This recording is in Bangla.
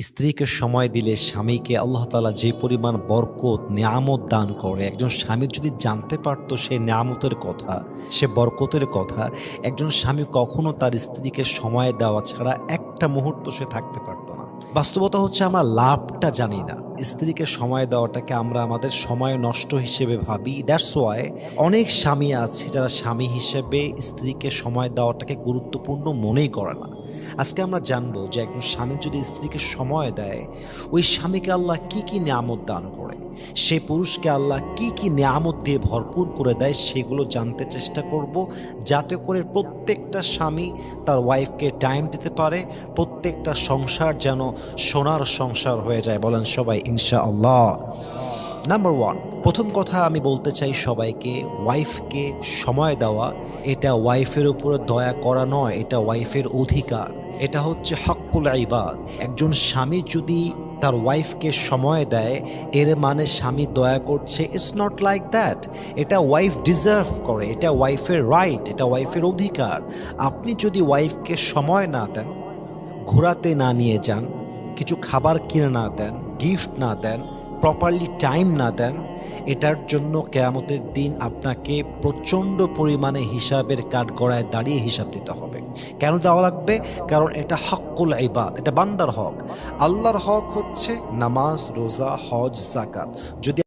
স্ত্রীকে সময় দিলে স্বামীকে আল্লাহ তাআলা যে পরিমাণ বরকত, নেয়ামত দান করে, একজন স্বামী যদি জানতে পারতো সেই নেয়ামতের কথা, সে বরকতের কথা, একজন স্বামী কখনো তার স্ত্রীকে সময় দেওয়া ছাড়া একটা মুহূর্ত সে থাকতে পারতো না। বাস্তবতা হচ্ছে আমরা লাভটা জানি না। স্ত্রীকে সময় দেওয়াটাকে আমরা আমাদের সময় নষ্ট হিসেবে ভাবি। দ্যাটস ওয়াই অনেক স্বামী আছে যারা স্বামী হিসেবে স্ত্রীকে সময় দেওয়াটাকে গুরুত্বপূর্ণ মনেই করে না। আজকে আমরা জানবো যে একজন স্বামী যদি স্ত্রীকে সময় দেয়, ওই স্বামীকে আল্লাহ কি কি নিয়ামত দান করে, সেই পুরুষকে আল্লাহ কি কি নিয়ামত দিয়ে ভরপুর করে দেয়, সেগুলো জানতে চেষ্টা করব, যাতে করে প্রত্যেকটা স্বামী তার ওয়াইফকে টাইম দিতে পারে, প্রত্যেকটা সংসার যেন সোনার সংসার হয়ে যায়। বলেন সবাই ইনশাআল্লাহ। নাম্বার ওয়ান, প্রথম কথা আমি বলতে চাই সবাইকে, ওয়াইফকে সময় দেওয়া এটা ওয়াইফের উপরে দয়া করা নয়, এটা ওয়াইফের অধিকার। এটা হচ্ছে হক্কুল ইবাদ। একজন স্বামী যদি তার ওয়াইফকে সময় দেয়, এর মানে স্বামী দয়া করছে। It's not like that. এটা ওয়াইফ ডিজার্ভ করে, এটা ওয়াইফের রাইট, এটা ওয়াইফের অধিকার। আপনি যদি ওয়াইফকে সময় না দেন, ঘোরাতে না নিয়ে যান, কিছু খাবার কিনে না দেন, গিফট না দেন, প্রপারলি টাইম না দেন, এটার জন্য কিয়ামতের দিন আপনাকে প্রচণ্ড পরিমাণে হিসাবের কাঠগড়ায় দাঁড়িয়ে হিসাব দিতে হবে। কেন দেওয়া লাগবে? কারণ এটা হক্কুল ইবাদ, এটা বান্দার হক। আল্লাহর হক হচ্ছে নামাজ, রোজা, হজ, যাকাত। যদি